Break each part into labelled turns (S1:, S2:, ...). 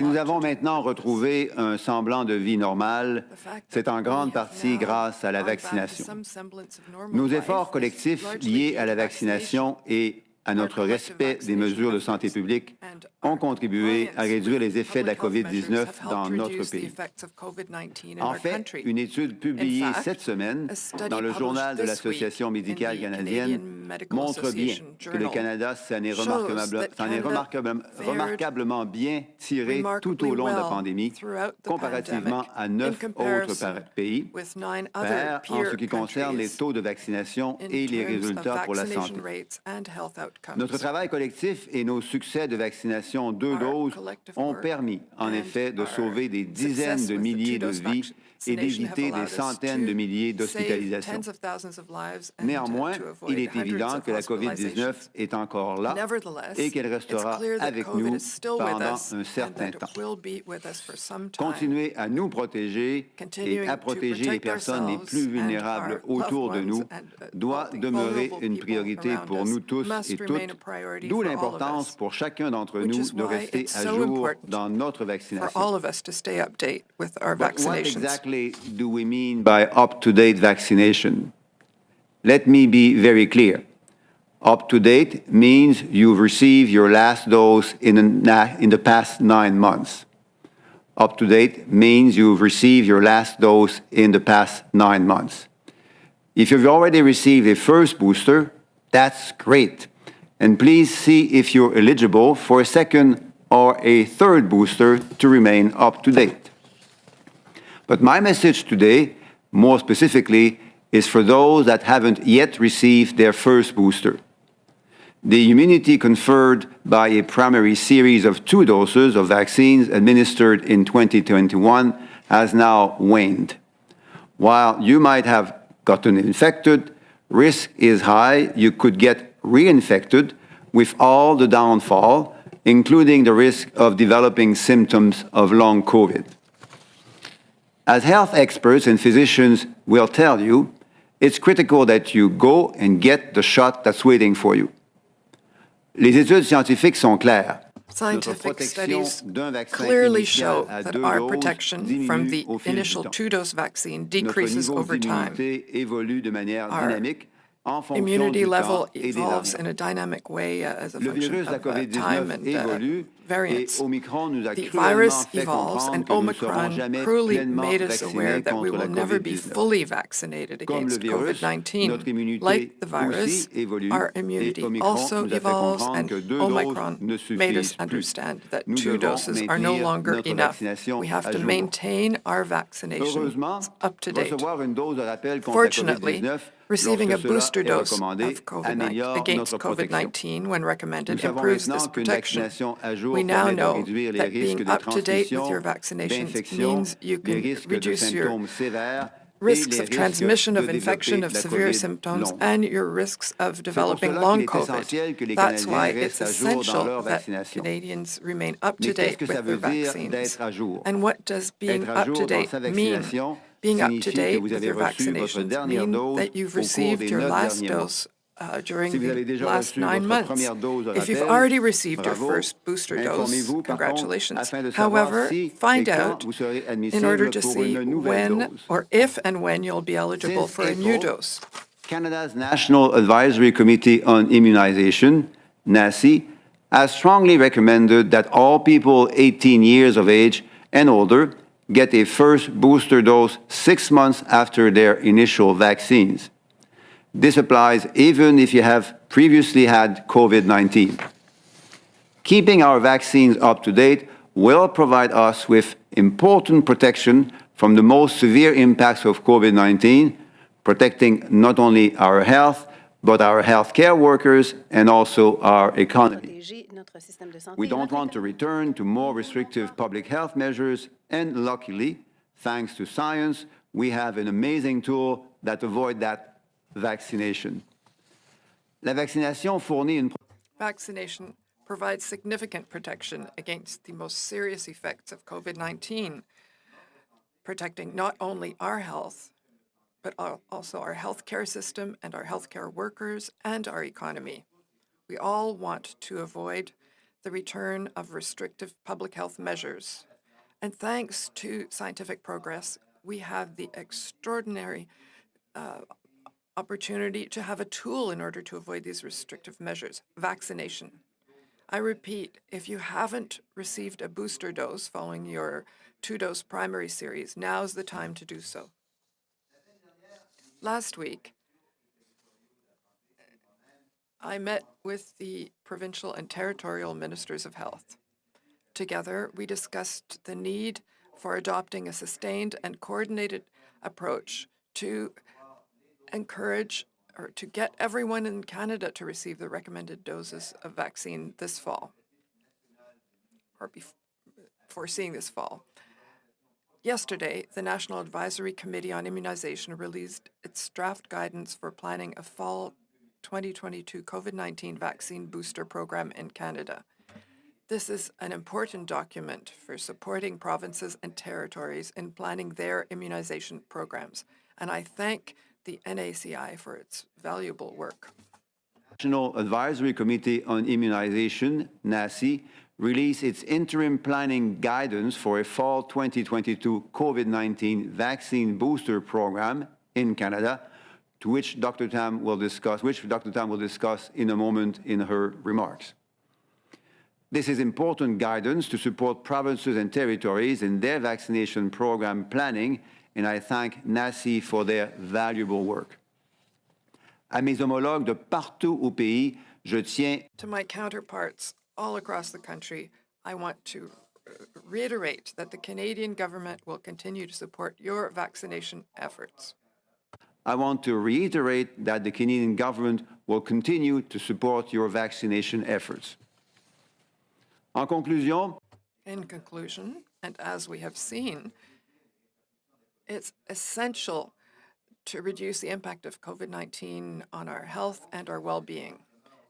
S1: Nous avons maintenant retrouvé un semblant de vie normale. C'est en grande partie grâce à la vaccination. Nos efforts collectifs liés à la vaccination et à notre respect des mesures de santé publique ont contribué à réduire les effets de la COVID-19 dans notre pays. En fait, une étude publiée cette semaine dans le journal de l'Association médicale canadienne montre bien que le Canada s'en est remarquablement bien tiré tout au long de la pandémie, comparativement à 9 autres pays, pairs en ce qui concerne les taux de vaccination et les résultats pour la santé. Notre travail collectif et nos succès de vaccination 2 doses ont permis, en effet, de sauver des dizaines de milliers de vies et d'éviter des centaines de milliers d'hospitalisations. Néanmoins, il est évident que la COVID-19 est encore là et qu'elle restera avec nous pendant un certain temps. Continuer à nous protéger et à protéger les personnes les plus vulnérables autour de nous doit demeurer une priorité pour nous tous et toutes, d'où l'importance pour chacun d'entre nous de rester à jour dans notre vaccination. What exactly do we mean by up-to-date vaccination? Let me be very clear. Up-to-date means you've received your last dose in the past 9 months. Up-to-date means you've received your last dose in the past 9 months. If you've already received a first booster, that's great. And please see if you're eligible for a second or a third booster to remain up-to-date. But my message today, more specifically, is for those that haven't yet received their first booster. The immunity conferred by a primary series of 2 doses of vaccines administered in 2021 has now waned. While you might have gotten infected, risk is high you could get reinfected with all the downfall, including the risk of developing symptoms of long COVID. As health experts and physicians will tell you, it's critical that you go and get the shot that's waiting for you. Les études scientifiques sont claires.
S2: Scientific studies clearly show that our protection from the initial 2-dose vaccine decreases over time. Our immunity level evolves in a dynamic way as a function of time and variants. The virus evolves, and Omicron cruelly made us aware that we will never be fully vaccinated against COVID-19. Like the virus, our immunity also evolves, and Omicron made us understand that 2 doses are no longer enough. We have to maintain our vaccinations up to date. Fortunately, receiving a booster dose of against COVID-19 when recommended improves this protection. We now know that being up to date with your vaccinations means you can reduce your risks of transmission of infection of severe symptoms and your risks of developing long COVID. That's why it's essential that Canadians remain up to date with their vaccines. And what does being up to date mean? Being up to date with your vaccinations means that you've received your last dose during the last 9 months. If you've already received your first booster dose, congratulations. However, find out in order to see when or if and when you'll be eligible for a new dose.
S1: Canada's National Advisory Committee on Immunization, NACI, has strongly recommended that all people 18 years of age and older get a first booster dose 6 months after their initial vaccines. This applies even if you have previously had COVID-19. Keeping our vaccines up to date will provide us with important protection from the most severe impacts of COVID-19, protecting not only our health, but our healthcare workers and also our economy. We don't want to return to more restrictive public health measures, and luckily, thanks to science, we have an amazing tool that avoids that: vaccination. La vaccination fournit une
S2: Vaccination provides significant protection against the most serious effects of COVID-19, protecting not only our health, but also our healthcare system and our healthcare workers and our economy. We all want to avoid the return of restrictive public health measures. And thanks to scientific progress, we have the extraordinary opportunity to have a tool in order to avoid these restrictive measures, vaccination. I repeat, if you haven't received a booster dose following your 2-dose primary series, now's the time to do so. Last week, I met with the provincial and territorial ministers of health. Together, we discussed the need for adopting a sustained and coordinated approach to encourage or to get everyone in Canada to receive the recommended doses of vaccine this fall, or foreseeing this fall. Yesterday, the National Advisory Committee on Immunization released its draft guidance for planning a fall 2022 COVID-19 vaccine booster program in Canada. This is an important document for supporting provinces and territories in planning their immunization programs, and I thank the NACI for its valuable work.
S1: National Advisory Committee on Immunization, NACI, released its interim planning guidance for a fall 2022 COVID-19 vaccine booster program in Canada, to which Dr. Tam will discuss in a moment in her remarks. This is important guidance to support provinces and territories in their vaccination program planning, and I thank NACI for their valuable work. À mes homologues de partout au pays, je tiens...
S2: To my counterparts all across the country, I want to reiterate that the Canadian government will continue to support your vaccination efforts.
S1: I want to reiterate that the Canadian government will continue to support your vaccination efforts. En conclusion,
S2: in conclusion, and as we have seen, it's essential to reduce the impact of COVID-19 on our health and our well-being.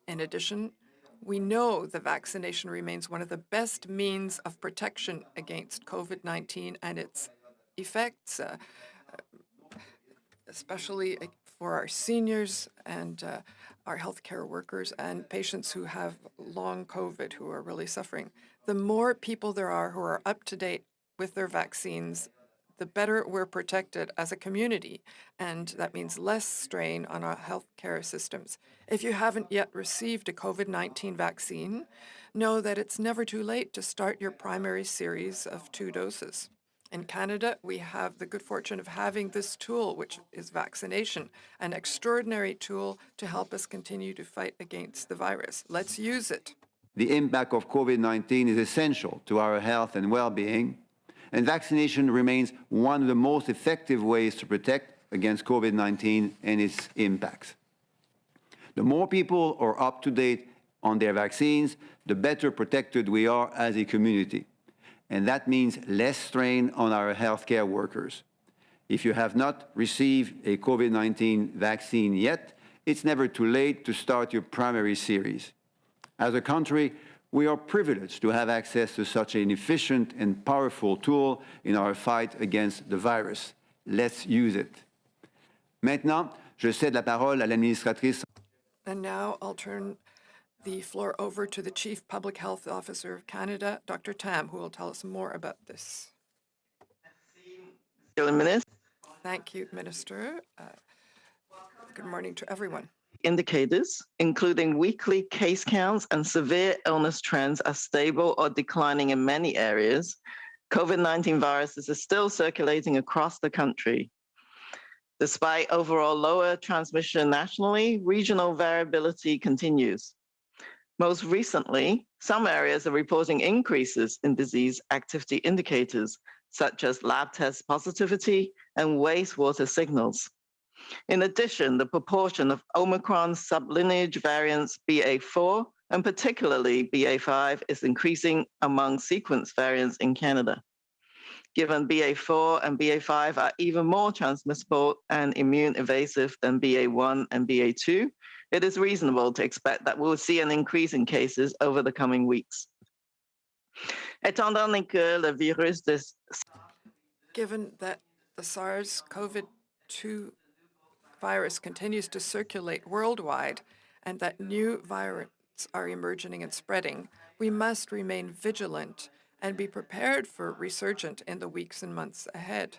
S2: In addition, we know the vaccination remains one of the best means of protection against COVID-19 and its effects, especially for our seniors and our healthcare workers and patients who have long COVID who are really suffering. The more people there are who are up to date with their vaccines, the better we're protected as a community, and that means less strain on our healthcare systems. If you haven't yet received a COVID-19 vaccine, know that it's never too late to start your primary series of 2 doses. In Canada, we have the good fortune of having this tool, which is vaccination, an extraordinary tool to help us continue to fight against the virus. Let's use it.
S1: The impact of COVID-19 is essential to our health and well-being, and vaccination remains one of the most effective ways to protect against COVID-19 and its impacts. The more people are up to date on their vaccines, the better protected we are as a community. And that means less strain on our healthcare workers. If you have not received a COVID-19 vaccine yet, it's never too late to start your primary series. As a country, we are privileged to have access to such an efficient and powerful tool in our fight against the virus. Let's use it. Maintenant, je cède la parole à l'administratrice.
S2: And now I'll turn the floor over to the Chief Public Health Officer of Canada, Dr. Tam, who will tell us more about this. Thank you, Minister. Good morning to everyone.
S3: Indicators, including weekly case counts and severe illness trends, are stable or declining in many areas. COVID-19 viruses are still circulating across the country. Despite overall lower transmission nationally, regional variability continues. Most recently, some areas are reporting increases in disease activity indicators, such as lab test positivity and wastewater signals. In addition, the proportion of Omicron sublineage variants BA4 and particularly BA5 is increasing among sequence variants in Canada. Given BA4 and BA5 are even more transmissible and immune evasive than BA1 and BA2, it is reasonable to expect that we'll see an increase in cases over the coming weeks.
S2: Given that the SARS-CoV-2 virus continues to circulate worldwide and that new variants are emerging and spreading, We must remain vigilant and be prepared for resurgence in the weeks and months ahead.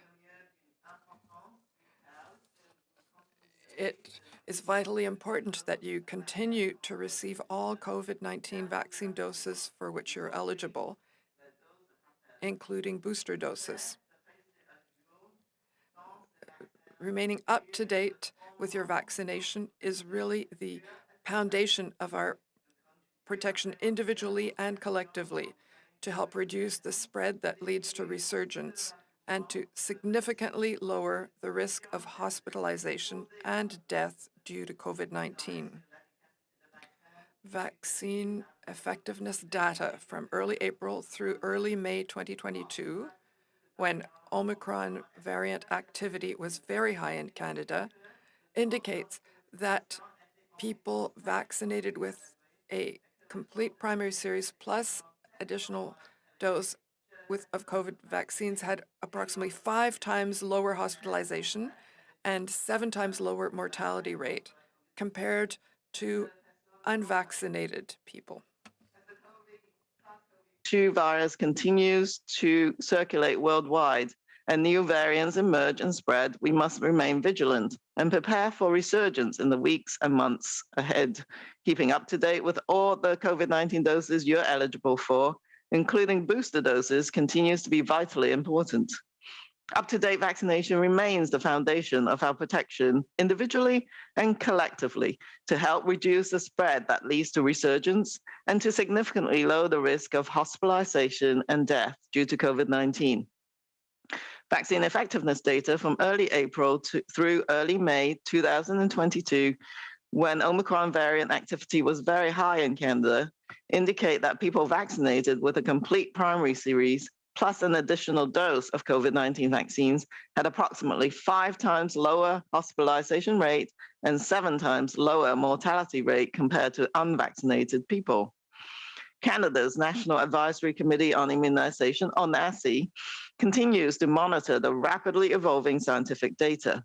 S2: It is vitally important that you continue to receive all COVID-19 vaccine doses for which you're eligible, including booster doses. Remaining up to date with your vaccination is really the foundation of our protection individually and collectively to help reduce the spread that leads to resurgence and to significantly lower the risk of hospitalization and death due to COVID-19. Vaccine effectiveness data from early April through early May 2022, when Omicron variant activity was very high in Canada, indicates that people vaccinated with a complete primary series plus additional dose of COVID vaccines had approximately 5 times lower hospitalization and 7 times lower mortality rate compared to unvaccinated people.
S3: The virus continues to circulate worldwide and new variants emerge and spread, we must remain vigilant and prepare for resurgence in the weeks and months ahead, keeping up to date with all the COVID-19 doses you're eligible for, including booster doses, continues to be vitally important. Up-to-date vaccination remains the foundation of our protection individually and collectively to help reduce the spread that leads to resurgence and to significantly lower the risk of hospitalization and death due to COVID-19. Vaccine effectiveness data from early April through early May 2022, when Omicron variant activity was very high in Canada, indicate that people vaccinated with a complete primary series plus an additional dose of COVID-19 vaccines had approximately 5 times lower hospitalization rate and 7 times lower mortality rate compared to unvaccinated people. Canada's National Advisory Committee on Immunization, or NACI, continues to monitor the rapidly evolving scientific data.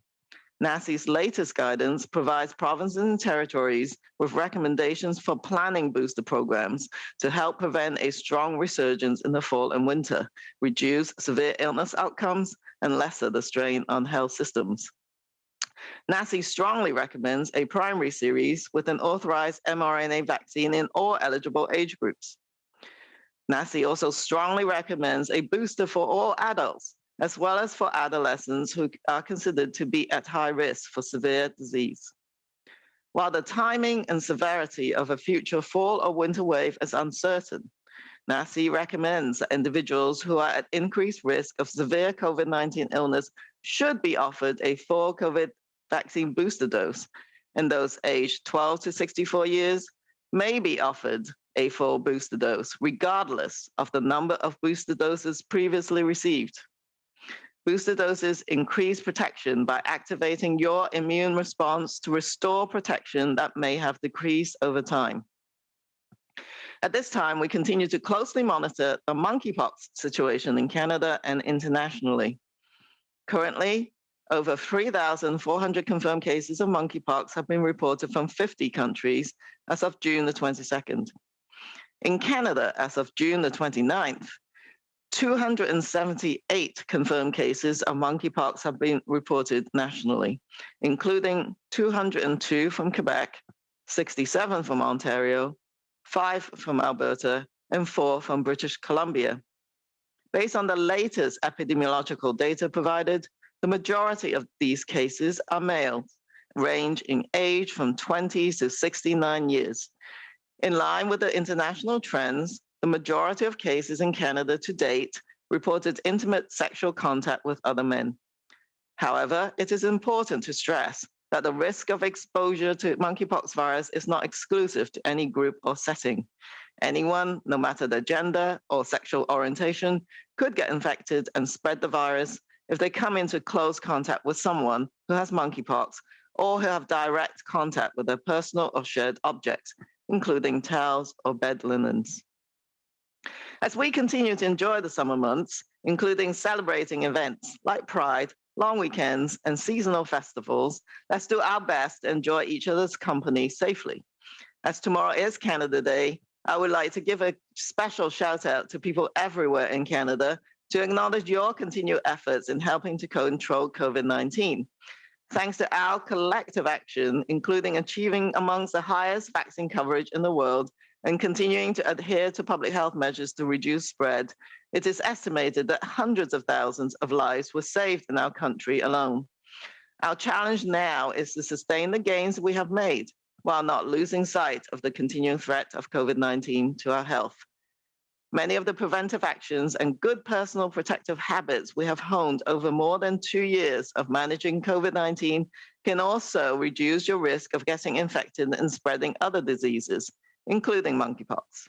S3: NACI's latest guidance provides provinces and territories with recommendations for planning booster programs to help prevent a strong resurgence in the fall and winter, reduce severe illness outcomes, and lessen the strain on health systems. NACI strongly recommends a primary series with an authorized mRNA vaccine in all eligible age groups. NACI also strongly recommends a booster for all adults, as well as for adolescents who are considered to be at high risk for severe disease. While the timing and severity of a future fall or winter wave is uncertain, NACI recommends that individuals who are at increased risk of severe COVID-19 illness should be offered a full COVID vaccine booster dose, and those aged 12 to 64 years may be offered a full booster dose, regardless of the number of booster doses previously received. Booster doses increase protection by activating your immune response to restore protection that may have decreased over time. At this time, we continue to closely monitor the monkeypox situation in Canada and internationally. Currently, over 3,400 confirmed cases of monkeypox have been reported from 50 countries as of June the 22nd. In Canada, as of June the 29th, 278 confirmed cases of monkeypox have been reported nationally, including 202 from Quebec, 67 from Ontario, 5 from Alberta, and 4 from British Columbia. Based on the latest epidemiological data provided, the majority of these cases are male, range in age from 20 to 69 years. In line with the international trends, the majority of cases in Canada to date reported intimate sexual contact with other men. However, it is important to stress that the risk of exposure to monkeypox virus is not exclusive to any group or setting. Anyone, no matter their gender or sexual orientation, could get infected and spread the virus if they come into close contact with someone who has monkeypox or who have direct contact with their personal or shared objects, including towels or bed linens. As we continue to enjoy the summer months, including celebrating events like Pride, long weekends, and seasonal festivals, let's do our best to enjoy each other's company safely. As tomorrow is Canada Day, I would like to give a special shout out to people everywhere in Canada to acknowledge your continued efforts in helping to control COVID-19. Thanks to our collective action, including achieving amongst the highest vaccine coverage in the world and continuing to adhere to public health measures to reduce spread, it is estimated that hundreds of thousands of lives were saved in our country alone. Our challenge now is to sustain the gains we have made while not losing sight of the continuing threat of COVID-19 to our health. Many of the preventive actions and good personal protective habits we have honed over more than 2 years of managing COVID-19 can also reduce your risk of getting infected and spreading other diseases, including monkeypox.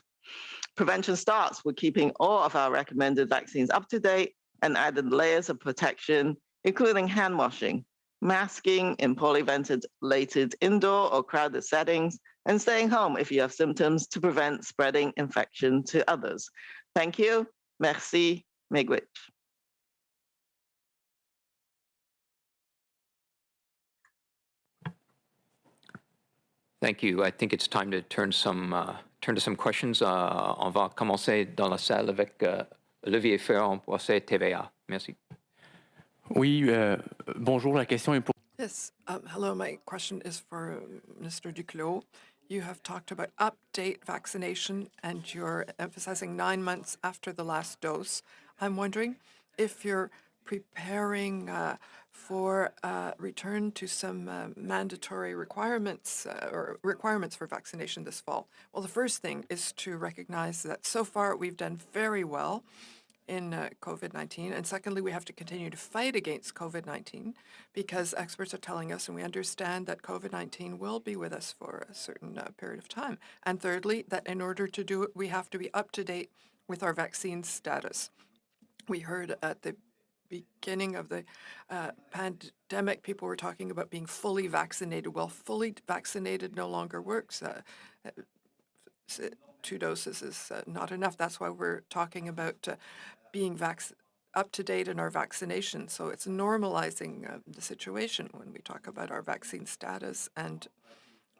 S3: Prevention starts with keeping all of our recommended vaccines up to date and added layers of protection, including hand washing, masking in poorly ventilated indoor or crowded settings, and staying home if you have symptoms to prevent spreading infection to others. Thank you. Merci. Miigwech.
S4: Thank you. I think it's time to turn to some questions. On va commencer dans la salle avec Olivier Ferrand, procès TVA. Merci.
S5: Oui, bonjour, la question est pour...
S2: Yes, hello, my question is for Minister Duclos. You have talked about update vaccination and you're emphasizing 9 months after the last dose. I'm wondering if you're preparing for return to some mandatory requirements or requirements for vaccination this fall. Well, the first thing is to recognize that so far we've done very well in COVID-19. And secondly, we have to continue to fight against COVID-19 because experts are telling us, and we understand that COVID-19 will be with us for a certain period of time. And thirdly, that in order to do it, we have to be up to date with our vaccine status. We heard at the beginning of the pandemic, people were talking about being fully vaccinated. Well, fully vaccinated no longer works. 2 doses is not enough. That's why we're talking about being up to date in our vaccination. So it's normalizing the situation when we talk about our vaccine status and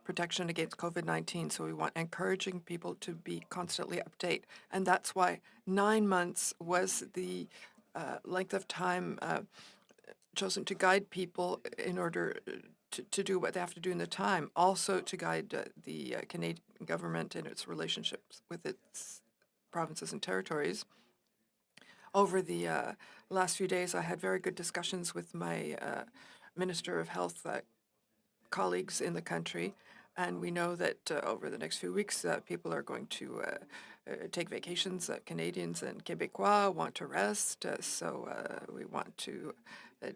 S2: protection against COVID-19. So we want encouraging people to be constantly up to date. And that's why 9 months was the length of time chosen to guide people in order to do what they have to do in the time, also to guide the Canadian government in its relationships with its provinces and territories. Over the last few days, I had very good discussions with my Minister of Health colleagues in the country, and we know that over the next few weeks, people are going to take vacations. Canadians and Québécois want to rest, so we want to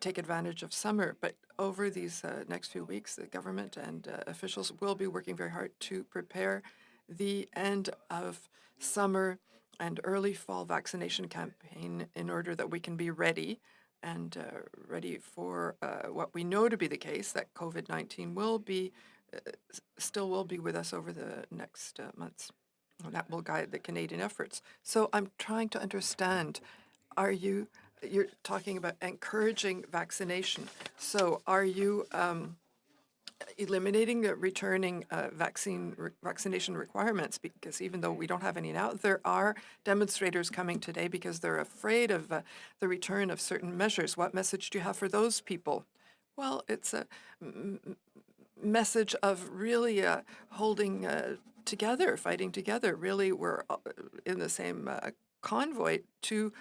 S2: take advantage of summer. But over these next few weeks, the government and officials will be working very hard to prepare the end of summer and early fall vaccination campaign in order that we can be ready and ready for what we know to be the case, that COVID-19 will be still will be with us over the next months. And that will guide the Canadian efforts. So I'm trying to understand, you're talking about encouraging vaccination. So are you eliminating the returning vaccination requirements? Because even though we don't have any now, there are demonstrators coming today because they're afraid of the return of certain measures. What message do you have for those people? Well, it's a message of really holding together, fighting together. Really, we're in the same convoy to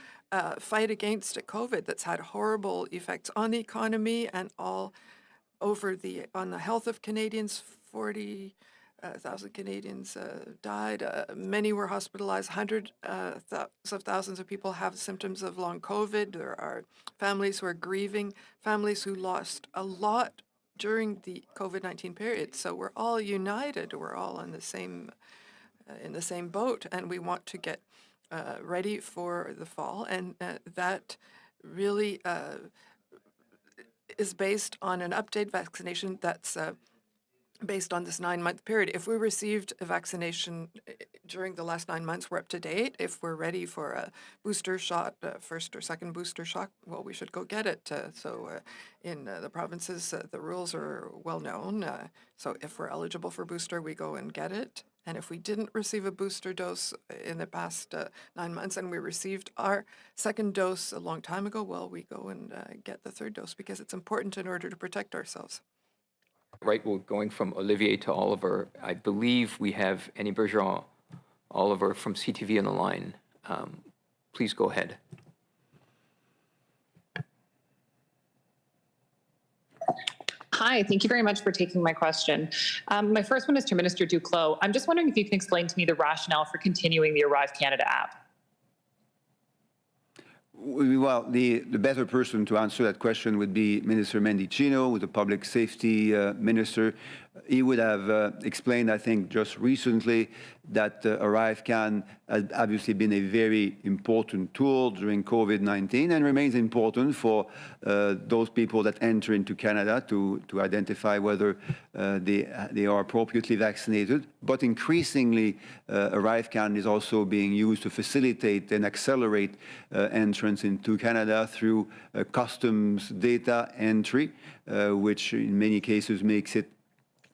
S2: fight against COVID that's had horrible effects on the economy and all over on the health of Canadians. 40,000 Canadians died. Many were hospitalized. Hundreds of thousands of people have symptoms of long COVID. There are families who are grieving, families who lost a lot during the COVID-19 period. So we're all united. We're all in the same boat, and we want to get ready for the fall. And that really is based on an updated vaccination that's based on this 9-month period. If we received a vaccination during the last 9 months, we're up to date. If we're ready for a booster shot, first or second booster shot, well, we should go get it. In the provinces, the rules are well known. So if we're eligible for booster, we go and get it. And if we didn't receive a booster dose in the past 9 months and we received our second dose a long time ago, well, we go and get the third dose because it's important in order to protect ourselves.
S4: Right, we're going from Olivier to Oliver. I believe we have Annie Bergeron, Oliver from CTV on the line. Please go ahead.
S6: Hi, thank you very much for taking my question. My first one is to Minister Duclos. I'm just wondering if you can explain to me the rationale for continuing the Arrive Canada app.
S1: Well, the better person to answer that question would be Minister Mendicino, the public safety minister. He would have explained, I think, just recently that Arrive Can has obviously been a very important tool during COVID-19 and remains important for those people that enter into Canada to identify whether they are appropriately vaccinated. But increasingly, Arrive Can is also being used to facilitate and accelerate entrance into Canada through customs data entry, which in many cases makes it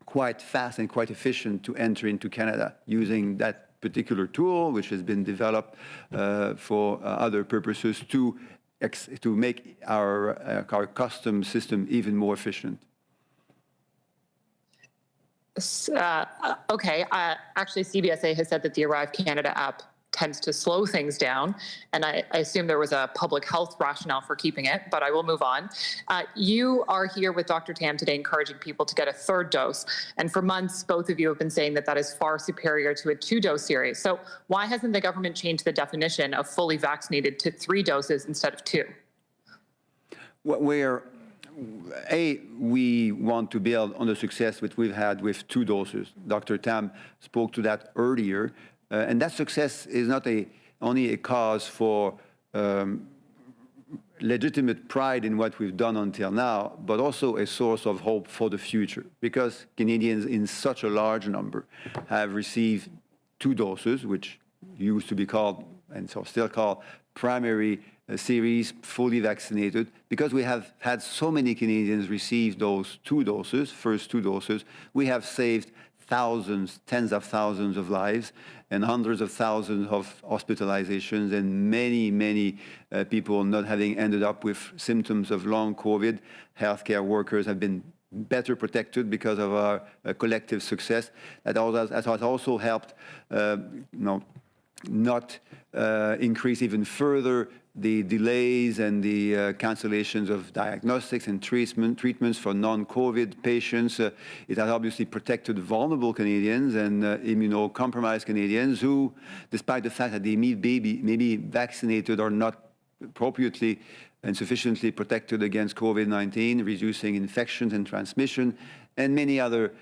S1: quite fast and quite efficient to enter into Canada using that particular tool, which has been developed for other purposes to make our customs system even more efficient.
S6: Okay, actually CBSA has said that the Arrive Canada app tends to slow things down, and I assume there was a public health rationale for keeping it, but I will move on. You are here with Dr. Tam today encouraging people to get a third dose, and for months both of you have been saying that that is far superior to a 2-dose series. So why hasn't the government changed the definition of fully vaccinated to 3 doses instead of 2?
S1: We want to build on the success that we've had with 2 doses. Dr. Tam spoke to that earlier. And that success is not only a cause for legitimate pride in what we've done until now, but also a source of hope for the future, because Canadians in such a large number have received 2 doses, which used to be called, and so still called, primary series, fully vaccinated. Because we have had so many Canadians receive those 2 doses, first 2 doses, we have saved thousands, tens of thousands of lives and hundreds of thousands of hospitalizations and many people not having ended up with symptoms of long COVID. Healthcare workers have been better protected because of our collective success. That has also helped not increase even further the delays and the cancellations of diagnostics and treatments for non-COVID patients. It has obviously protected vulnerable Canadians and immunocompromised Canadians who, despite the fact that they may be vaccinated or not appropriately and sufficiently protected against COVID-19, reducing infections and transmission, and many other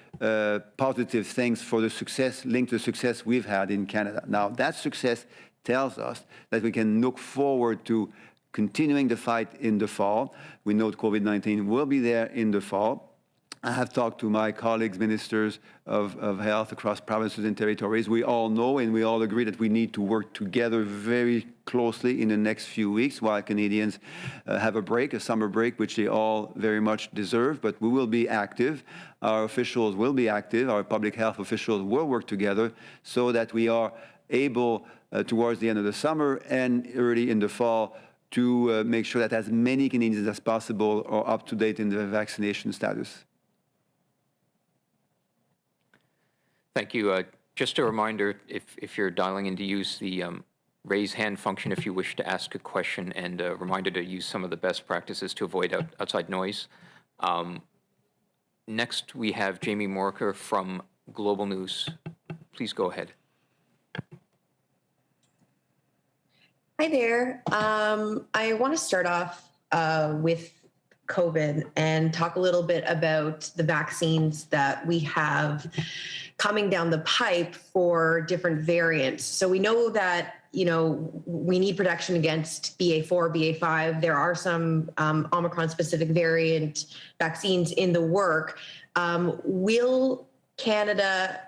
S1: positive things for the success, linked to the success we've had in Canada. Now, that success tells us that we can look forward to continuing the fight in the fall. We know COVID-19 will be there in the fall. I have talked to my colleagues, ministers of health across provinces and territories. We all know and we all agree that we need to work together very closely in the next few weeks while Canadians have a break, a summer break, which they all very much deserve. But we will be active. Our officials will be active. Our public health officials will work together so that we are able, towards the end of the summer and early in the fall, to make sure that as many Canadians as possible are up to date in their vaccination status.
S4: Thank you. Just a reminder, if you're dialing in, to use the raise hand function if you wish to ask a question, and a reminder to use some of the best practices to avoid outside noise. Next, we have Jamie Morker from Global News. Please go ahead.
S7: Hi there. I want to start off with COVID and talk a little bit about the vaccines that we have coming down the pipe for different variants. So we know that, we need protection against BA4, BA5. There are some Omicron-specific variant vaccines in the work. Will Canada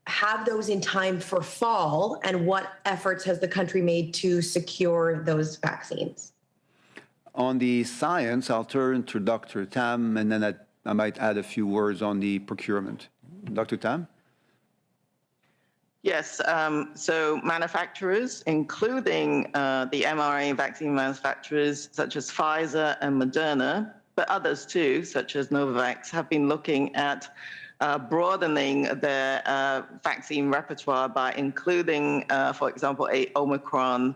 S7: have those in time for fall, and what efforts has the country made to secure those vaccines?
S1: On the science, I'll turn to Dr. Tam, and then I might add a few words on the procurement. Dr. Tam?
S3: Yes, so manufacturers, including the mRNA vaccine manufacturers such as Pfizer and Moderna, but others too, such as Novavax, have been looking at broadening their vaccine repertoire by including, for example, a Omicron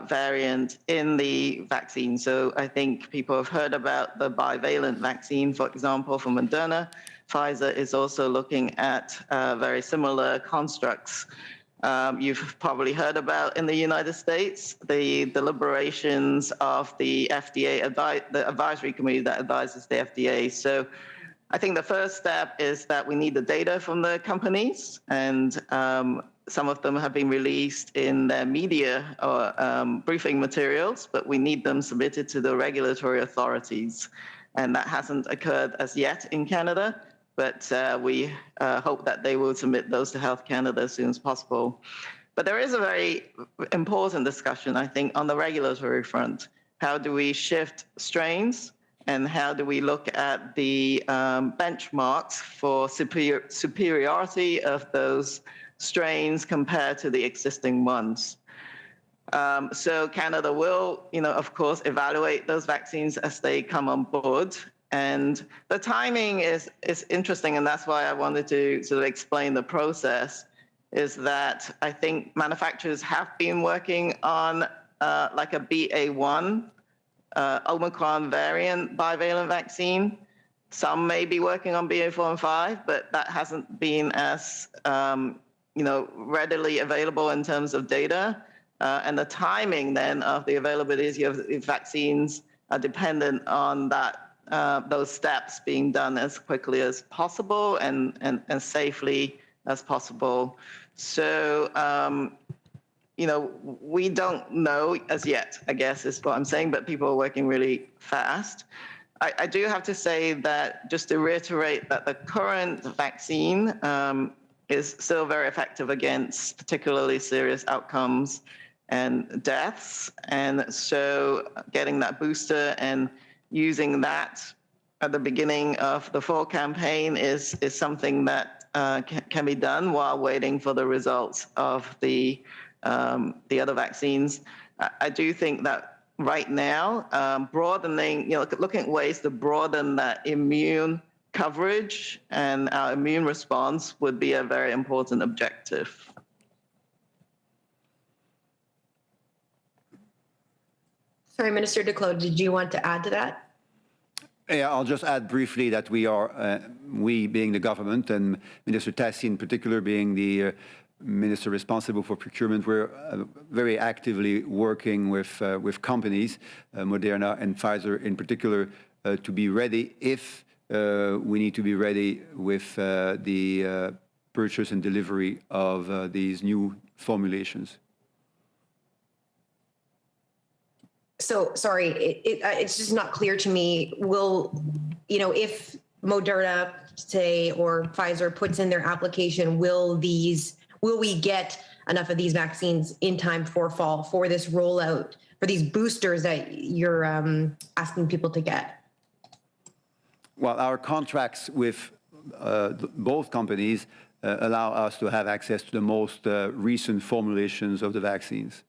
S3: variant in the vaccine. So I think people have heard about the bivalent vaccine, for example, from Moderna. Pfizer is also looking at very similar constructs. You've probably heard about in the United States, the deliberations of the FDA, the advisory committee that advises the FDA. So I think the first step is that we need the data from the companies, and some of them have been released in their media or briefing materials, but we need them submitted to the regulatory authorities. And that hasn't occurred as yet in Canada, but we hope that they will submit those to Health Canada as soon as possible. But there is a very important discussion, I think, on the regulatory front. How do we shift strains, and how do we look at the benchmarks for superiority of those strains compared to the existing ones? So Canada will, of course, evaluate those vaccines as they come on board. And the timing is interesting, and that's why I wanted to sort of explain the process, is that I think manufacturers have been working on like a BA.1 Omicron variant bivalent vaccine. Some may be working on BA.4 and 5, but that hasn't been as readily available in terms of data. And the timing then of the availability of the vaccines are dependent on that. Those steps being done as quickly as possible and safely as possible. So, we don't know as yet, I guess is what I'm saying, but people are working really fast. I do have to say that, just to reiterate, that the current vaccine is still very effective against particularly serious outcomes and deaths. And so getting that booster and using that at the beginning of the fall campaign is something that can be done while waiting for the results of the other vaccines. I do think that right now, broadening, looking at ways to broaden that immune coverage and our immune response would be a very important objective.
S7: Sorry, Minister Duclos, did you want to add to that?
S1: Yeah, I'll just add briefly that we being the government, and Minister Tassi in particular being the minister responsible for procurement, we're very actively working with companies, Moderna and Pfizer in particular, to be ready if we need to be ready with the purchase and delivery of these new formulations.
S7: So, sorry, it's just not clear to me. Will, if Moderna, say, or Pfizer puts in their application, will we get enough of these vaccines in time for fall, for this rollout, for these boosters that you're asking people to get?
S1: Well, our contracts with both companies allow us to have access to the most recent formulations of the vaccines.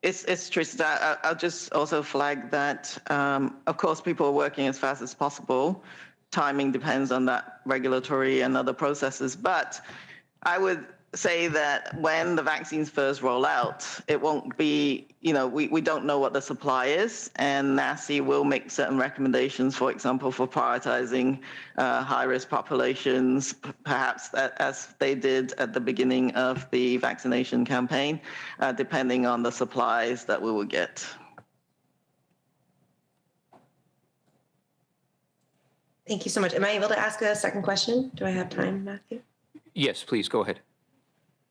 S3: It's Trista. I'll just also flag that, of course, people are working as fast as possible. Timing depends on that regulatory and other processes. But I would say that when the vaccines first roll out, it won't be, we don't know what the supply is, and NACI will make certain recommendations, for example, for prioritizing high-risk populations, perhaps as they did at the beginning of the vaccination campaign, depending on the supplies that we will get.
S7: Thank you so much. Am I able to ask a second question? Do I have time, Matthew?
S4: Yes, please go ahead.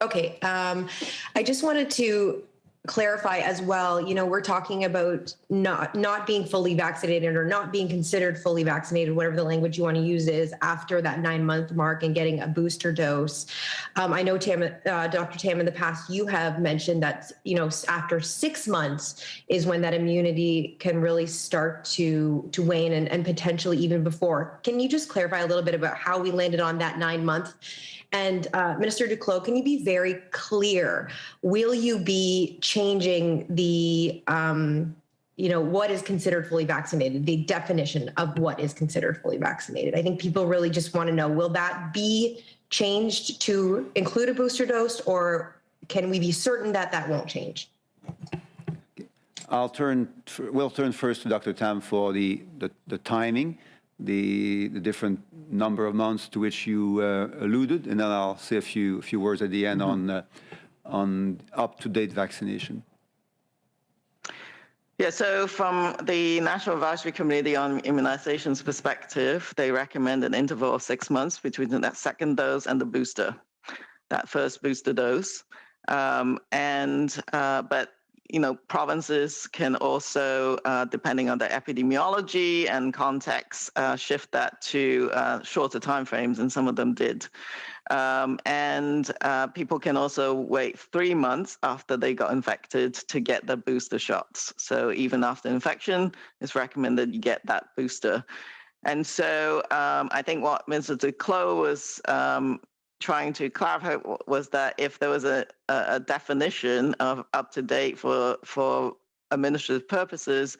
S7: Okay. I just wanted to clarify as well, we're talking about not being fully vaccinated or not being considered fully vaccinated, whatever the language you want to use is, after that 9-month mark and getting a booster dose. I know, Dr. Tam, in the past, you have mentioned that, after 6 months is when that immunity can really start to wane and potentially even before. Can you just clarify a little bit about how we landed on that 9 month? And Minister Duclos, can you be very clear? Will you be changing the, what is considered fully vaccinated, the definition of what is considered fully vaccinated? I think people really just want to know, will that be changed to include a booster dose, or can we be certain that that won't change?
S1: We'll turn first to Dr. Tam for the timing, the different number of months to which you alluded, and then I'll say a few words at the end on up-to-date vaccination.
S3: Yeah, so from the National Advisory Committee on Immunizations perspective, they recommend an interval of 6 months between that second dose and the booster, that first booster dose. But provinces can also, depending on the epidemiology and context, shift that to shorter timeframes, and some of them did. People can also wait 3 months after they got infected to get the booster shots. So even after infection, it's recommended you get that booster. And so I think what Minister Duclos was trying to clarify was that if there was a definition of up to date for administrative purposes,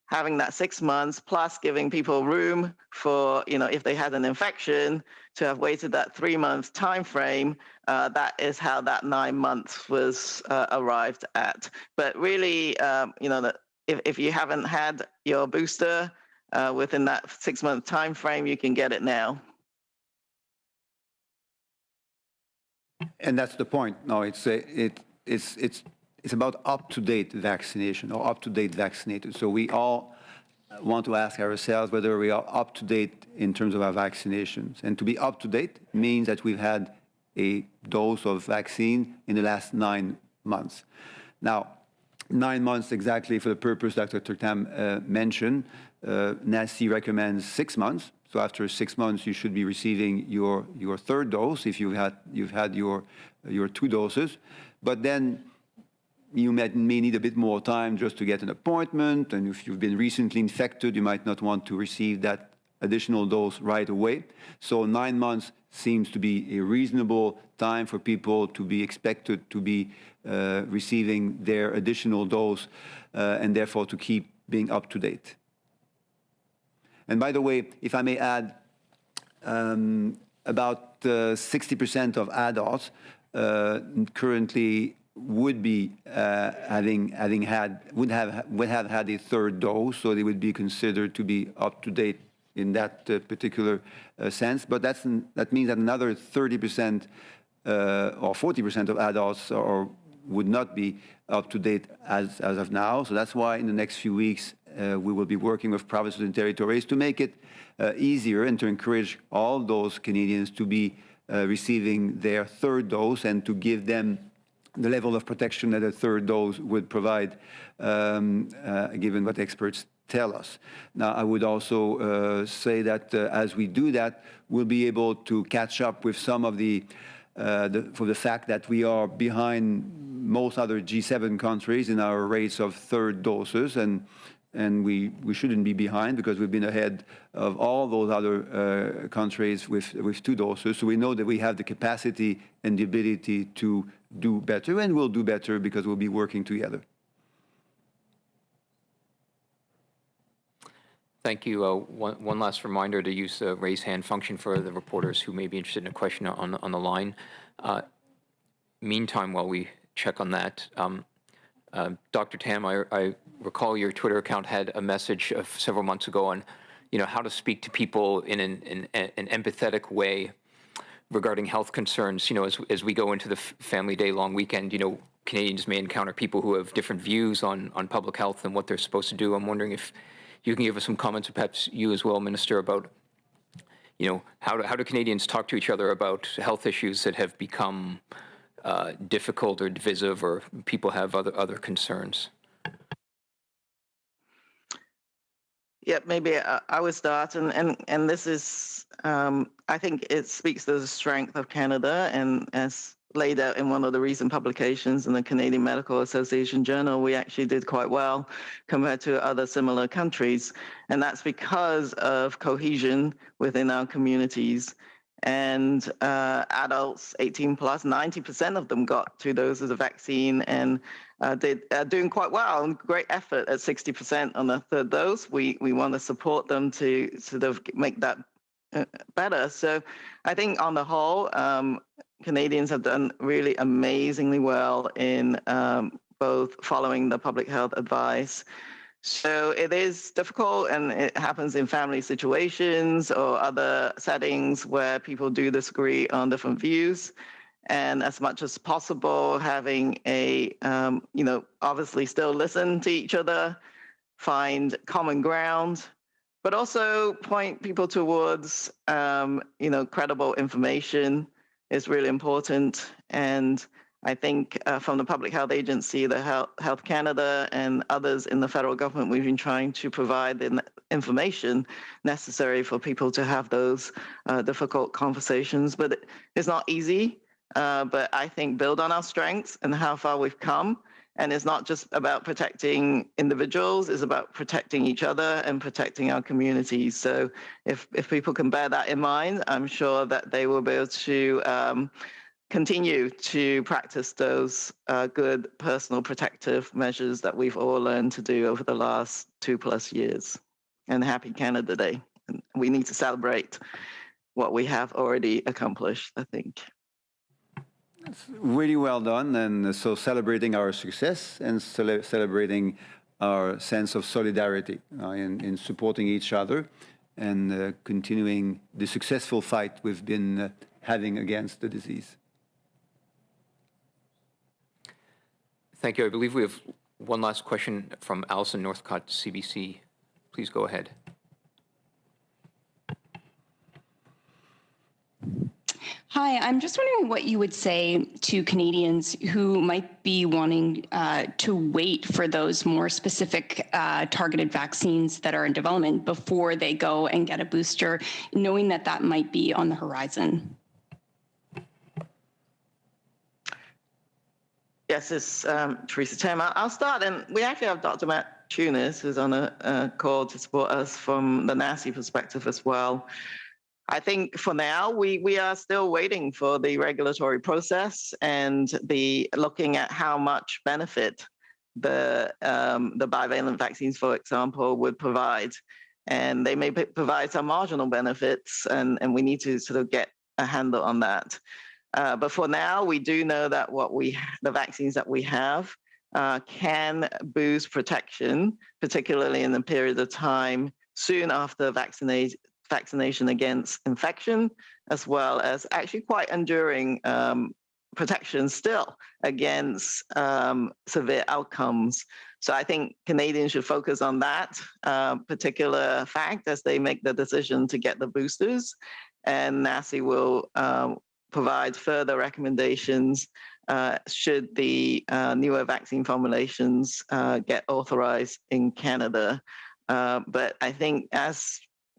S3: having that 6 months plus giving people room for, if they had an infection, to have waited that 3 month time frame, that is how that 9 months was arrived at. But really, if you haven't had your booster within that 6 month time frame, you can get it now.
S1: And that's the point. No, it's about up-to-date vaccination or up-to-date vaccinated. So we all want to ask ourselves whether we are up-to-date in terms of our vaccinations. And to be up-to-date means that we've had a dose of vaccine in the last 9 months. Now, 9 months exactly for the purpose Dr. Tam mentioned. NACI recommends 6 months. So after 6 months, you should be receiving your third dose if you've had your 2 doses. But then you may need a bit more time just to get an appointment. And if you've been recently infected, you might not want to receive that additional dose right away. So 9 months seems to be a reasonable time for people to be expected to be receiving their additional dose and therefore to keep being up to date. And by the way, if I may add, about 60% of adults currently would have had a third dose, so they would be considered to be up to date in that particular sense. But that means that another 30% or 40% of adults would not be up to date as of now. So that's why in the next few weeks we will be working with provinces and territories to make it easier and to encourage all those Canadians to be receiving their third dose and to give them the level of protection that a third dose would provide, given what experts tell us. Now, I would also say that as we do that, we'll be able to catch up with some of for the fact that we are behind most other G7 countries in our rates of third doses, and we shouldn't be behind because we've been ahead of all those other countries with 2 doses. So we know that we have the capacity and the ability to do better, and we'll do better because we'll be working together.
S4: Thank you. One last reminder to use the raise hand function for the reporters who may be interested in a question on the line. Meantime, while we check on that, Dr. Tam, I recall your Twitter account had a message several months ago on, how to speak to people in an empathetic way regarding health concerns. As we go into the Family Day long weekend, Canadians may encounter people who have different views on public health and what they're supposed to do. I'm wondering if you can give us some comments, or perhaps you as well, Minister, about, how do Canadians talk to each other about health issues that have become difficult or divisive, or people have other concerns?
S3: Yeah, maybe I would start, and this is, I think it speaks to the strength of Canada, and as laid out in one of the recent publications in the Canadian Medical Association Journal, we actually did quite well compared to other similar countries, and that's because of cohesion within our communities. And adults 18 plus, 90% of them got 2 doses of vaccine and are doing quite well, and great effort at 60% on the 3rd dose. We want to support them to sort of make that better. So I think on the whole, Canadians have done really amazingly well in both following the public health advice. So it is difficult, and it happens in family situations or other settings where people do disagree on different views. And as much as possible, having a, obviously still listen to each other, find common ground, but also point people towards, credible information is really important. And I think from the Public Health Agency, the Health Canada, and others in the federal government, we've been trying to provide the information necessary for people to have those difficult conversations. But it's not easy, but I think build on our strengths and how far we've come. And it's not just about protecting individuals, it's about protecting each other and protecting our communities. So if people can bear that in mind, I'm sure that they will be able to continue to practice those good personal protective measures that we've all learned to do over the last 2+ years. And happy Canada Day. And we need to celebrate what we have already accomplished, I think.
S1: That's really well done. And so celebrating our success and celebrating our sense of solidarity in supporting each other and continuing the successful fight we've been having against the disease.
S4: Thank you. I believe we have one last question from Alison Northcott, CBC. Please go ahead.
S8: Hi, I'm just wondering what you would say to Canadians who might be wanting to wait for those more specific targeted vaccines that are in development before they go and get a booster, knowing that that might be on the horizon.
S3: Yes, it's Teresa Tim. I'll start, and we actually have Dr. Matt Tunis, who's on a call to support us from the NACI perspective as well. I think for now, we are still waiting for the regulatory process and looking at how much benefit the bivalent vaccines, for example, would provide. And they may provide some marginal benefits, and we need to sort of get a handle on that. But for now, we do know that the vaccines that we have can boost protection, particularly in the period of time soon after vaccination against infection, as well as actually quite enduring protection still against severe outcomes. So I think Canadians should focus on that particular fact as they make the decision to get the boosters, and NACI will provide further recommendations should the newer vaccine formulations get authorized in Canada. But I think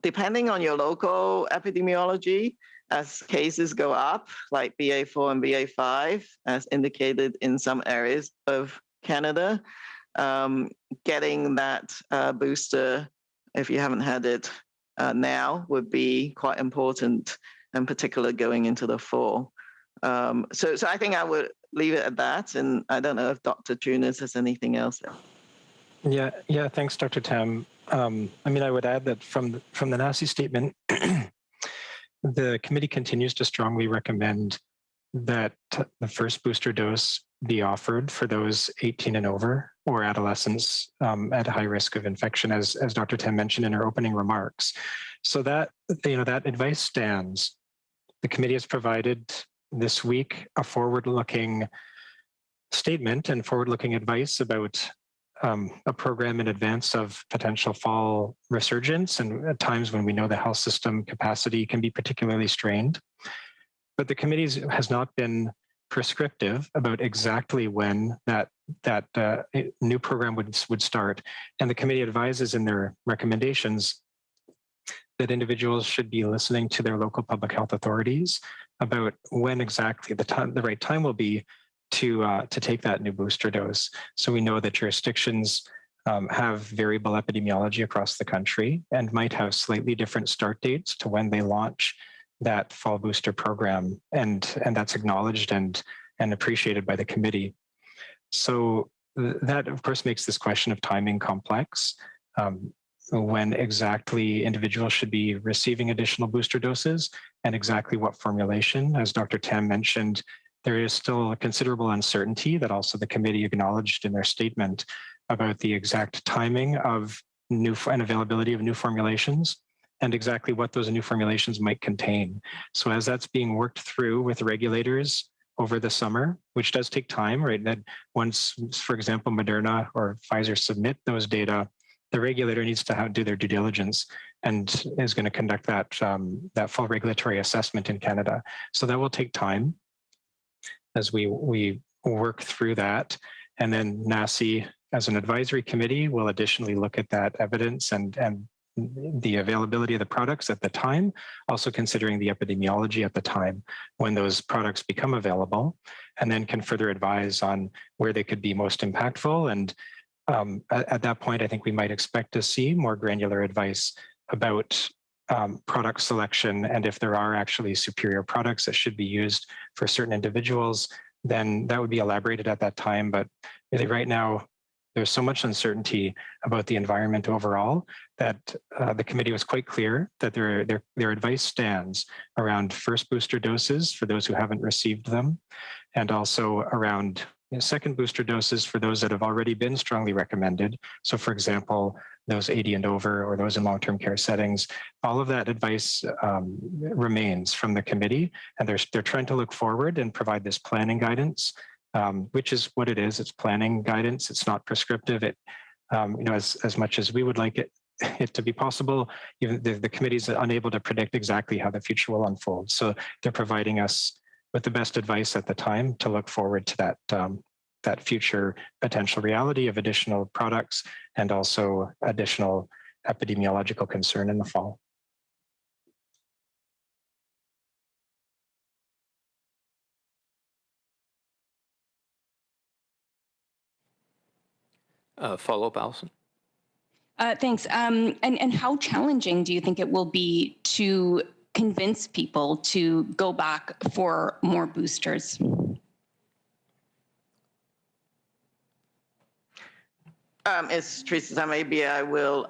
S3: depending on your local epidemiology, as cases go up, like BA4 and BA5, as indicated in some areas of Canada, getting that booster, if you haven't had it now, would be quite important, in particular going into the fall. So I think I would leave it at that, and I don't know if Dr. Tunis has anything else.
S9: Yeah. Thanks, Dr. Tam. I would add that from the NACI statement, the committee continues to strongly recommend that the first booster dose be offered for those 18 and over or adolescents at high risk of infection, as Dr. Tam mentioned in her opening remarks. So that advice stands. The committee has provided this week a forward-looking statement and forward-looking advice about a program in advance of potential fall resurgence and at times when we know the health system capacity can be particularly strained. But the committee has not been prescriptive about exactly when that new program would start. And the committee advises in their recommendations that individuals should be listening to their local public health authorities about when exactly the right time will be to take that new booster dose. So we know that jurisdictions have variable epidemiology across the country and might have slightly different start dates to when they launch that fall booster program, and that's acknowledged and appreciated by the committee. So that, of course, makes this question of timing complex. When exactly individuals should be receiving additional booster doses and exactly what formulation. As Dr. Tam mentioned, there is still a considerable uncertainty that also the committee acknowledged in their statement about the exact timing of new and availability of new formulations and exactly what those new formulations might contain. So as that's being worked through with regulators over the summer, which does take time, right? That once, for example, Moderna or Pfizer submit those data, the regulator needs to do their due diligence and is going to conduct that full regulatory assessment in Canada. So that will take time as we work through that. And then NACI, as an advisory committee, will additionally look at that evidence and the availability of the products at the time, also considering the epidemiology at the time when those products become available, and then can further advise on where they could be most impactful. And at that point, I think we might expect to see more granular advice about product selection, and if there are actually superior products that should be used for certain individuals, then that would be elaborated at that time. But really right now, there's so much uncertainty about the environment overall that the committee was quite clear that their advice stands around first booster doses for those who haven't received them, and also around second booster doses for those that have already been strongly recommended. So for example, those 80 and over or those in long-term care settings, all of that advice remains from the committee, and they're trying to look forward and provide this planning guidance, which is what it is. It's planning guidance. It's not prescriptive. It, as much as we would like it to be possible, even the committee is unable to predict exactly how the future will unfold. So they're providing us with the best advice at the time to look forward to that future potential reality of additional products and also additional epidemiological concern in the fall.
S4: Follow-up, Allison?
S8: Thanks. And how challenging do you think it will be to convince people to go back for more boosters?
S3: It's Teresa. Maybe I will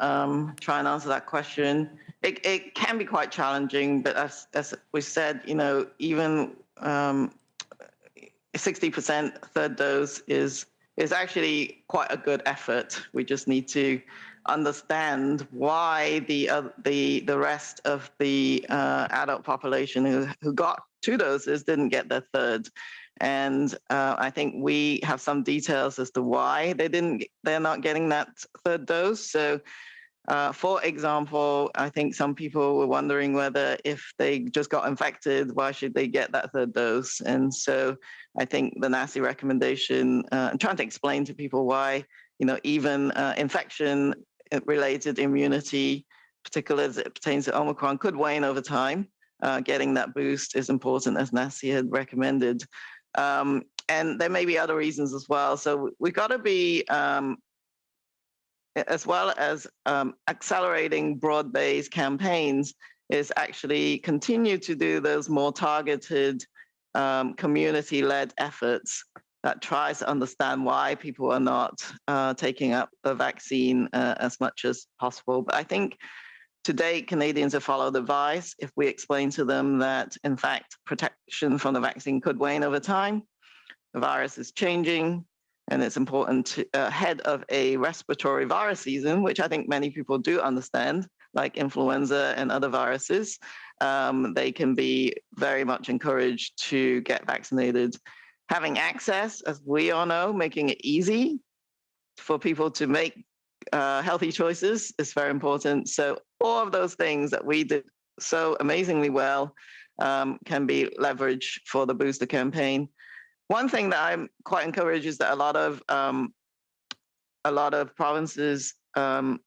S3: try and answer that question. It can be quite challenging, but as we said, even 60% third dose is actually quite a good effort. We just need to understand why the rest of the adult population who got 2 doses didn't get their third. And I think we have some details as to why they're not getting that third dose. So for example, I think some people were wondering whether if they just got infected, why should they get that third dose? And so I think the NACI recommendation, I'm trying to explain to people why, even infection-related immunity, particularly as it pertains to Omicron, could wane over time. Getting that boost is important, as NACI had recommended. And there may be other reasons as well. So we've got to be, as well as accelerating broad-based campaigns, is actually continue to do those more targeted community-led efforts that tries to understand why people are not taking up the vaccine as much as possible. But I think to date, Canadians have followed advice. If we explain to them that, in fact, protection from the vaccine could wane over time, the virus is changing, and it's important to, ahead of a respiratory virus season, which I think many people do understand, like influenza and other viruses, they can be very much encouraged to get vaccinated. Having access, as we all know, making it easy for people to make healthy choices is very important. So all of those things that we did so amazingly well can be leveraged for the booster campaign. One thing that I'm quite encouraged is that a lot of provinces are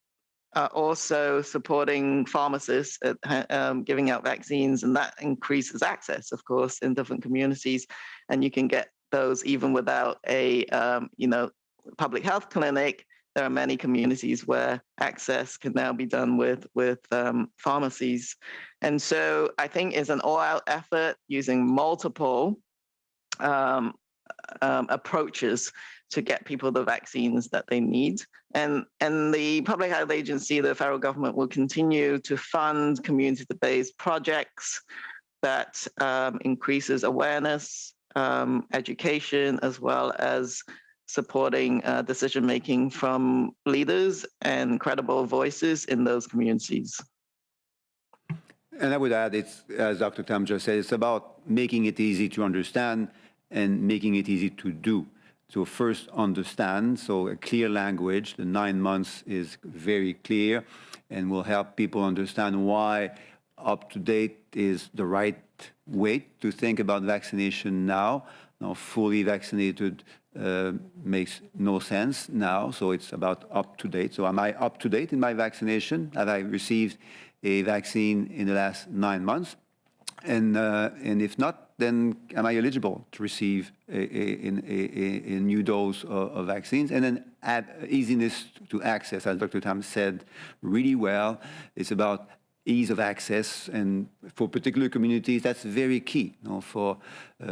S3: also supporting pharmacists at giving out vaccines, and that increases access, of course, in different communities. And you can get those even without a public health clinic there are many communities where access can now be done with pharmacies. And so I think it's an all-out effort using multiple approaches to get people the vaccines that they need. And the Public Health Agency, the federal government, will continue to fund community-based projects that increases awareness, education, as well as supporting decision-making from leaders and credible voices in those communities.
S1: And I would add, it's, as Dr. Tam just said, it's about making it easy to understand and making it easy to do. So first, understand, so a clear language. The 9 months is very clear and will help people understand why up-to-date is the right way to think about vaccination now. Now, fully vaccinated makes no sense now, so it's about up-to-date. So am I up-to-date in my vaccination? Have I received a vaccine in the last 9 months? And if not, then am I eligible to receive a new dose of vaccines? And then add easiness to access, as Dr. Tam said really well. It's about ease of access, and for particular communities, that's very key. You know, for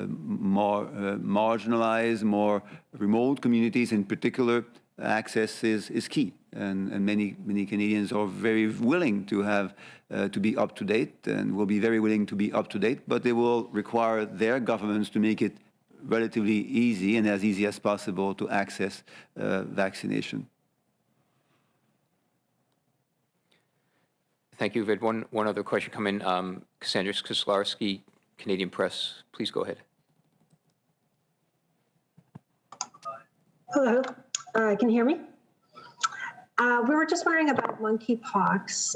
S1: more marginalized, more remote communities in particular, access is key. And many Canadians are very willing to have to be up to date, and will be very willing to be up to date, but they will require their governments to make it relatively easy and as easy as possible to access vaccination.
S4: Thank you. We've had one other question come in. Cassandra Skoslarski, Canadian Press. Please go ahead.
S10: Hello, can you hear me? We were just wondering about monkeypox.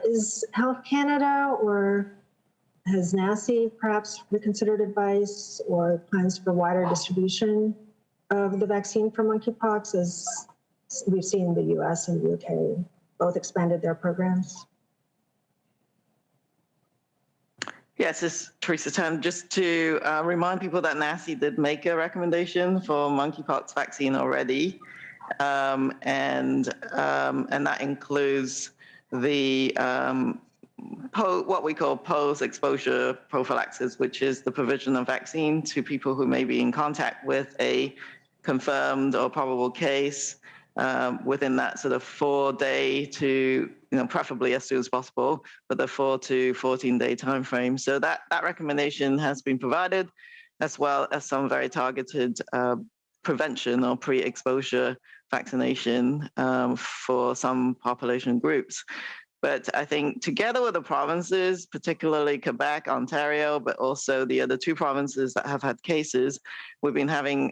S10: Is Health Canada or has NACI perhaps reconsidered advice or plans for wider distribution of the vaccine for monkeypox, as we've seen the US and the UK both expanded their programs?
S3: Yes, it's Teresa Tan. Just to remind people that NACI did make a recommendation for monkeypox vaccine already, and that includes the what we call post-exposure prophylaxis, which is the provision of vaccine to people who may be in contact with a confirmed or probable case within that sort of 4-day to, preferably as soon as possible, but the 4 to 14-day time frame. So that recommendation has been provided, as well as some very targeted prevention or pre-exposure vaccination for some population groups. But I think together with the provinces, particularly Quebec, Ontario, but also the other 2 provinces that have had cases, we've been having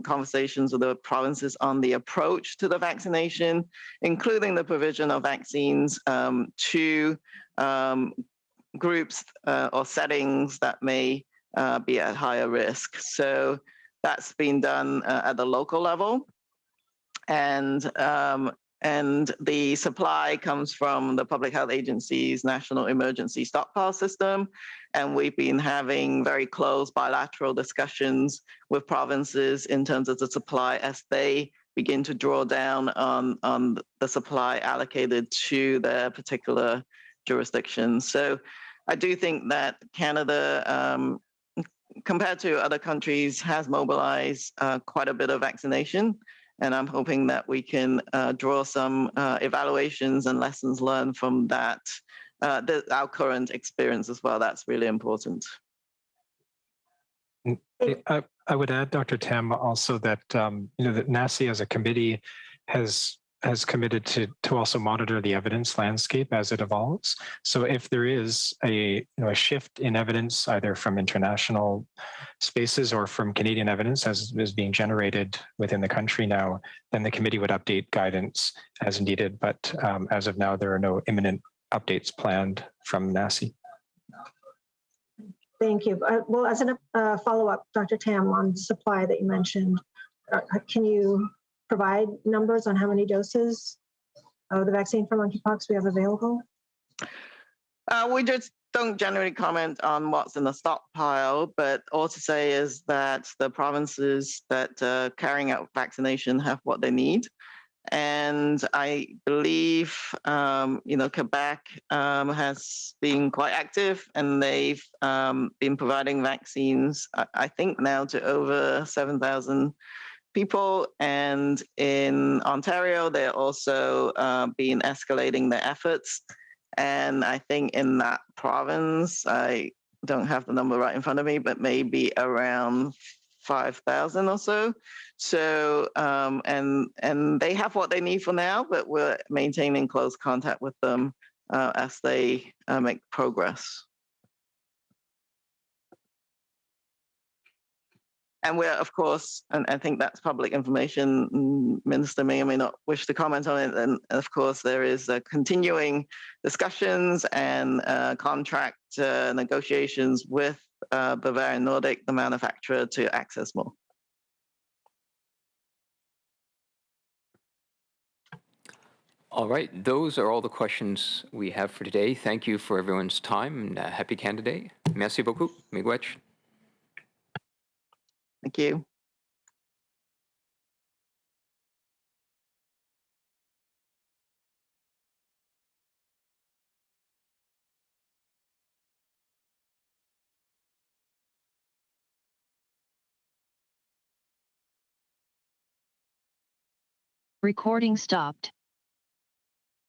S3: conversations with the provinces on the approach to the vaccination, including the provision of vaccines to groups or settings that may be at higher risk. So that's been done at the local level. And the supply comes from the Public Health Agency's National Emergency Stockpile System. And we've been having very close bilateral discussions with provinces in terms of the supply as they begin to draw down on the supply allocated to their particular jurisdiction. So I do think that Canada, compared to other countries, has mobilized quite a bit of vaccination. And I'm hoping that we can draw some evaluations and lessons learned from that, our current experience as well. That's really important.
S9: I would add, Dr. Tam, also that that NACI as a committee has committed to also monitor the evidence landscape as it evolves. So if there is a shift in evidence, either from international spaces or from Canadian evidence as is being generated within the country now, then the committee would update guidance as needed. But as of now, there are no imminent updates planned from NACI.
S10: Thank you. Well, as a follow-up, Dr. Tam, on supply that you mentioned, can you provide numbers on how many doses of the vaccine for monkeypox we have available?
S3: We just don't generally comment on what's in the stockpile, but all to say is that the provinces that are carrying out vaccination have what they need. And I believe, Quebec has been quite active, and they've been providing vaccines, I think now to over 7,000 people. And in Ontario, they're also been escalating their efforts. And I think in that province, I don't have the number right in front of me, but maybe around 5,000 or so. So, and they have what they need for now, but we're maintaining close contact with them as they make progress. And we're, of course, and I think that's public information, Minister may or may not wish to comment on it, and of course there is continuing discussions and contract negotiations with Bavarian Nordic, the manufacturer, to access more.
S4: All right, those are all the questions we have for today. Thank you for everyone's time, and happy Canada Day. Merci beaucoup. Miigwech.
S3: Thank you.
S11: Recording stopped.